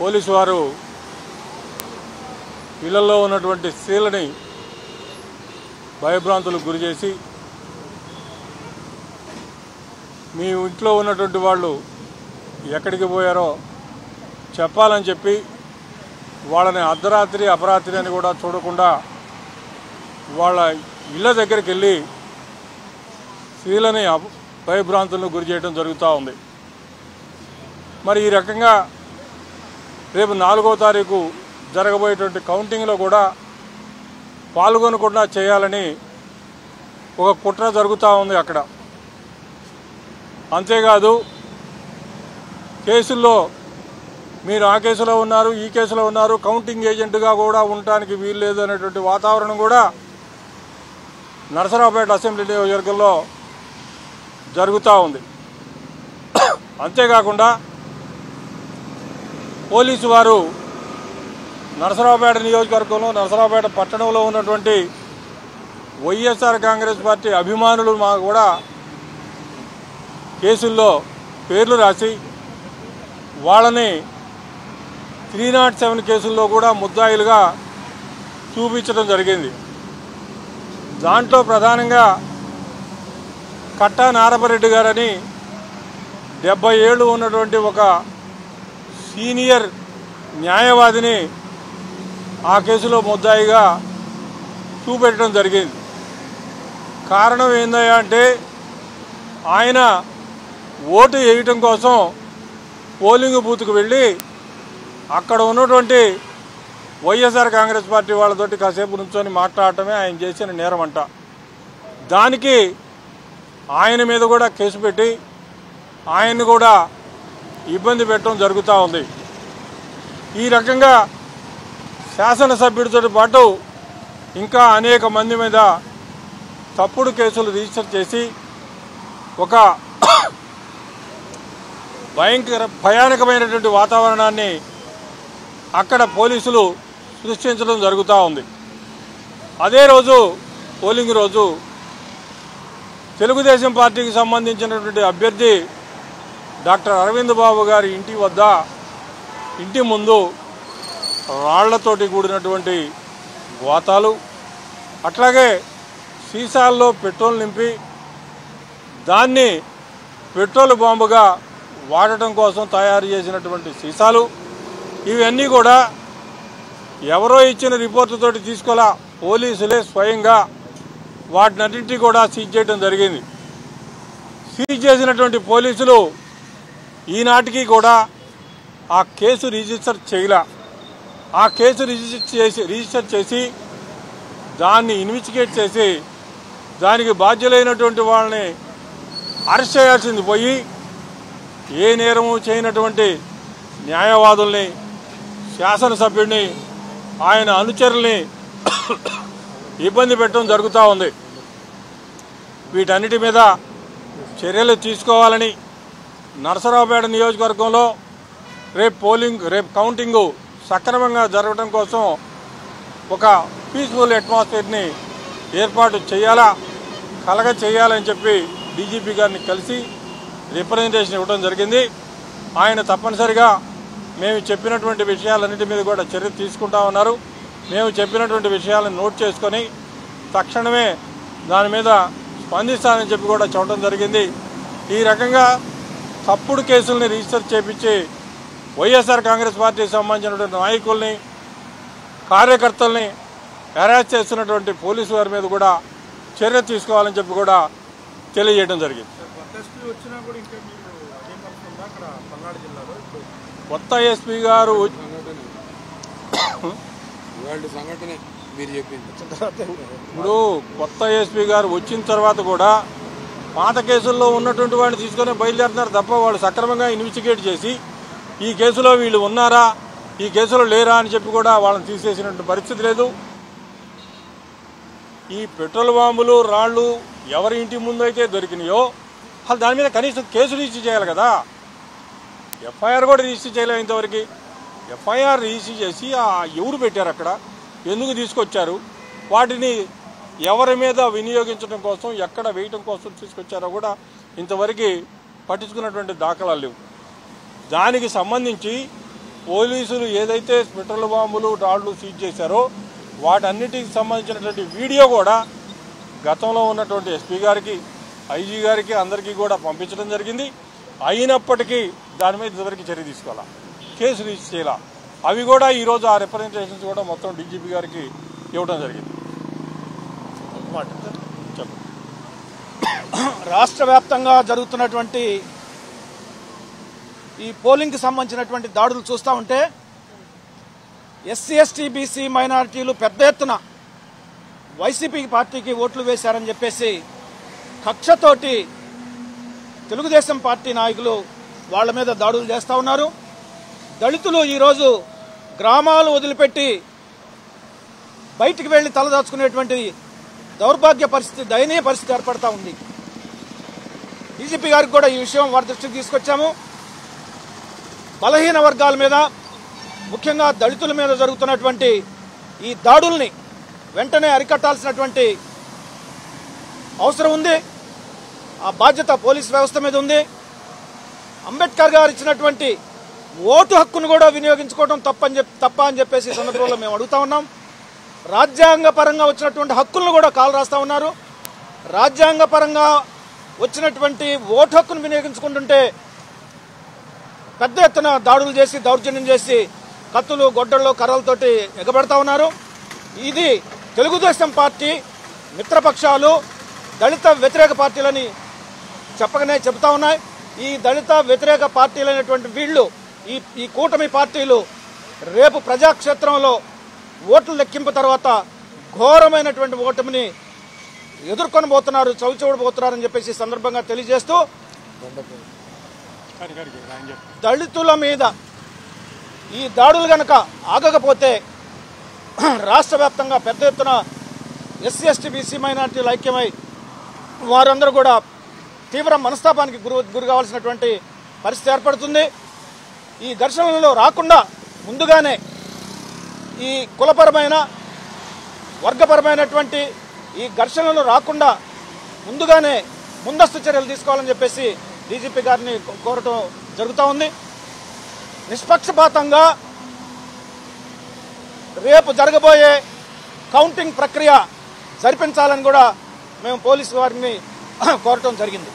Police వారు ఇళ్లలో ఉన్నటువంటి స్త్రీలని భయభ్రాంతులకు గురి చేసి మీ ఇంట్లో ఉన్నటువంటి వాళ్ళు ఎక్కడికి పోయారో చెప్పాలని చెప్పి వాళ్ళని అర్ధరాత్రి అపరాత్రి అని కూడా చూడకుండా వాళ్ళ ఇళ్ళ దగ్గరికి వెళ్ళి స్త్రీలని భయభ్రాంతులను గురి చేయడం జరుగుతూ ఉంది. మరి ఈ రకంగా రేపు 4వ తారీఖు జరగబోయేటువంటి కౌంటింగ్లో కూడా పాల్గొనకుండా చేయాలని ఒక కుట్ర జరుగుతూ ఉంది అక్కడ. అంతేకాదు కేసుల్లో మీరు ఆ కేసులో ఉన్నారు, ఈ కేసులో ఉన్నారు, కౌంటింగ్ ఏజెంట్గా కూడా ఉండటానికి వీలు లేదు అనేటువంటి వాతావరణం కూడా నరసరావుపేట అసెంబ్లీ నియోజకవర్గంలో జరుగుతూ ఉంది. అంతేకాకుండా పోలీసు వారు నరసరావుపేట నియోజకవర్గంలో నరసరావుపేట పట్టణంలో ఉన్నటువంటి వైఎస్ఆర్ కాంగ్రెస్ పార్టీ అభిమానులు కూడా కేసుల్లో పేర్లు రాసి వాళ్ళని 307 కేసుల్లో కూడా ముద్దాయిలుగా చూపించడం జరిగింది. దాంట్లో ప్రధానంగా కట్టా నారపరెడ్డి గారని 70 ఏళ్ళు ఉన్నటువంటి ఒక సీనియర్ న్యాయవాదిని ఆ కేసులో ముద్దాయిగా చూపెట్టడం జరిగింది. కారణం ఏందయ్యా అంటే ఆయన ఓటు వేయటం కోసం పోలింగ్ బూత్కు వెళ్ళి అక్కడ ఉన్నటువంటి వైఎస్ఆర్ కాంగ్రెస్ పార్టీ వాళ్ళతోటి కాసేపు నుంచొని మాట్లాడటమే ఆయన చేసిన నేరం అంట. దానికి ఆయన మీద కూడా కేసు పెట్టి ఆయన్ని కూడా ఇబ్బంది పెట్టడం జరుగుతూ ఉంది. ఈ రకంగా శాసనసభ్యుడితో పాటు ఇంకా అనేక మంది మీద తప్పుడు కేసులు రిజిస్టర్ చేసి ఒక భయానకమైనటువంటి వాతావరణాన్ని అక్కడ పోలీసులు సృష్టించడం జరుగుతూ ఉంది. అదే రోజు పోలింగ్ రోజు తెలుగుదేశం పార్టీకి సంబంధించినటువంటి అభ్యర్థి డాక్టర్ అరవింద్ బాబు గారి ఇంటి ముందు రాళ్లతోటి కూడినటువంటి గోతాలు, అట్లాగే సీసాల్లో పెట్రోల్ నింపి దాన్ని పెట్రోల్ బాంబుగా వాడటం కోసం తయారు చేసినటువంటి సీసాలు, ఇవన్నీ కూడా ఎవరో ఇచ్చిన రిపోర్టుతోటి తీసుకోలా, పోలీసులే స్వయంగా వాటినన్నింటినీ కూడా సీజ్ చేయడం జరిగింది. సీజ్ చేసినటువంటి పోలీసులు ఈనాటికి కూడా ఆ కేసు రిజిస్టర్ చేయలా. ఆ కేసు రిజిస్టర్ చేసి దాన్ని ఇన్వెస్టిగేట్ చేసి దానికి బాధ్యులైనటువంటి వాళ్ళని అరెస్ట్ చేయాల్సింది పోయి ఏ నేరము చేయనటువంటి న్యాయవాదుల్ని, శాసనసభ్యుడిని, ఆయన అనుచరుల్ని ఇబ్బంది పెట్టడం జరుగుతూ ఉంది. వీటన్నిటి మీద చర్యలు తీసుకోవాలని నరసరావుపేట నియోజకవర్గంలో రేపు కౌంటింగు సక్రమంగా జరగడం కోసం ఒక పీస్ఫుల్ అట్మాస్ఫియర్ని ఏర్పాటు చేయాలని చెప్పి డీజీపీ గారిని కలిసి రిప్రజెంటేషన్ ఇవ్వడం జరిగింది. ఆయన తప్పనిసరిగా మేము చెప్పినటువంటి విషయాలన్నిటి మీద కూడా చర్య తీసుకుంటా ఉన్నారు. మేము చెప్పినటువంటి విషయాలను నోట్ చేసుకొని తక్షణమే దాని మీద స్పందిస్తానని చెప్పి కూడా చెప్పడం జరిగింది. ఈ రకంగా తప్పుడు కేసుల్ని రిజిస్టర్ చేపించి వైఎస్ఆర్ కాంగ్రెస్ పార్టీకి సంబంధించినటువంటి నాయకుల్ని, కార్యకర్తల్ని హెరాస్ చేస్తున్నటువంటి పోలీసు వారి మీద కూడా చర్య తీసుకోవాలని చెప్పి కూడా తెలియజేయడం జరిగింది. కొత్త ఎస్పీ గారు ఇప్పుడు కొత్త ఎస్పీ గారు వచ్చిన తర్వాత కూడా పాత కేసుల్లో ఉన్నటువంటి వాడిని తీసుకొని బయలుదేరుతున్నారు తప్ప వాళ్ళు సక్రమంగా ఇన్వెస్టిగేట్ చేసి ఈ కేసులో వీళ్ళు ఉన్నారా, ఈ కేసులో లేరా అని చెప్పి కూడా వాళ్ళని తీసేసినటువంటి పరిస్థితి లేదు. ఈ పెట్రోల్ బాంబులు, రాళ్లు ఎవరి ఇంటి ముందు అయితే దొరికినాయో అసలు దాని మీద కనీసం కేసు రిజిస్టర్ చేయాలి కదా. ఎఫ్ఐఆర్ కూడా రిజిస్టర్ చేయలేదు ఇంతవరకు. ఎఫ్ఐఆర్ రిజిస్టర్ చేసి ఎవరు పెట్టారు, అక్కడ ఎందుకు తీసుకొచ్చారు, వాటిని ఎవరి మీద వినియోగించడం కోసం, ఎక్కడ వేయటం కోసం తీసుకొచ్చారో కూడా ఇంతవరకు పట్టించుకున్నటువంటి దాఖలాలు లేవు. దానికి సంబంధించి పోలీసులు ఏదైతే పెట్రోల్ బాంబులు రాళ్లు సీజ్ చేశారో వాటన్నిటికి సంబంధించినటువంటి వీడియో కూడా గతంలో ఉన్నటువంటి ఎస్పీ గారికి, ఐజీ గారికి అందరికీ కూడా పంపించడం జరిగింది. అయినప్పటికీ దాని మీద ఇంతవరకు చర్య తీసుకోవాలా, కేసు రిజిస్టర్ చేయాలా. అవి కూడా ఈరోజు ఆ రిప్రజెంటేషన్స్ కూడా మొత్తం డీజీపీ గారికి ఇవ్వడం జరిగింది. రాష్ట్ర వ్యాప్తంగా జరుగుతున్నటువంటి ఈ పోలింగ్కి సంబంధించినటువంటి దాడులు చూస్తూ ఉంటే ఎస్సీ ఎస్టీ బీసీ మైనారిటీలు పెద్ద ఎత్తున వైసీపీ పార్టీకి ఓట్లు వేశారని చెప్పేసి కక్షతోటి తెలుగుదేశం పార్టీ నాయకులు వాళ్ళ మీద దాడులు చేస్తూ ఉన్నారు. దళితులు ఈరోజు గ్రామాలు వదిలిపెట్టి బయటికి వెళ్లి తలదాచుకునేటువంటి దౌర్భాగ్య పరిస్థితి, దయనీయ పరిస్థితి ఏర్పడతా ఉంది. డీజీపీ గారికి కూడా ఈ విషయం వారి దృష్టికి తీసుకొచ్చాము. బలహీన వర్గాల మీద, ముఖ్యంగా దళితుల మీద జరుగుతున్నటువంటి ఈ దాడుల్ని వెంటనే అరికట్టాల్సినటువంటి అవసరం ఉంది. ఆ బాధ్యత పోలీస్ వ్యవస్థ మీద ఉంది. అంబేద్కర్ గారు ఇచ్చినటువంటి ఓటు హక్కును కూడా వినియోగించుకోవడం తప్ప అని చెప్పేసి సందర్భంలో మేము అడుగుతా ఉన్నాం. రాజ్యాంగ పరంగా వచ్చినటువంటి హక్కులను కూడా కాలు రాస్తా ఉన్నారు. రాజ్యాంగ పరంగా వచ్చినటువంటి ఓటు హక్కును వినియోగించుకుంటుంటే పెద్ద ఎత్తున దాడులు చేసి, దౌర్జన్యం చేసి, కత్తులు, గొడ్డళ్ళు, కర్రలతోటి ఎగబెడతా ఉన్నారు. ఇది తెలుగుదేశం పార్టీ మిత్రపక్షాలు దళిత వ్యతిరేక పార్టీలని చెప్పగానే చెబుతా ఉన్నాయి. ఈ దళిత వ్యతిరేక పార్టీలైనటువంటి వీళ్ళు, ఈ కూటమి పార్టీలు రేపు ప్రజాక్షేత్రంలో ఓట్ల లెక్కింపు తర్వాత ఘోరమైనటువంటి ఓటమిని ఎదుర్కొనబోతున్నారు, చవిచూడబోతున్నారని చెప్పేసి సందర్భంగా తెలియజేస్తూ, దళితుల మీద ఈ దాడులు గనక ఆగకపోతే రాష్ట్ర వ్యాప్తంగా పెద్ద ఎత్తున ఎస్సీ ఎస్టీ బీసీ మైనార్టీలు ఐక్యమై వారందరూ కూడా తీవ్ర మనస్తాపానికి గురి కావాల్సినటువంటి పరిస్థితి ఏర్పడుతుంది. ఈ ఘర్షణలలో రాకుండా ముందుగానే ఈ కులపరమైన, వర్గపరమైనటువంటి ఈ ఘర్షణలు రాకుండా ముందుగానే ముందస్తు చర్యలు తీసుకోవాలని చెప్పేసి డీజీపీ గారిని కోరటం జరుగుతూ ఉంది. నిష్పక్షపాతంగా రేపు జరగబోయే కౌంటింగ్ ప్రక్రియ జరిపించాలని కూడా మేము పోలీసు వారిని కోరటం జరిగింది.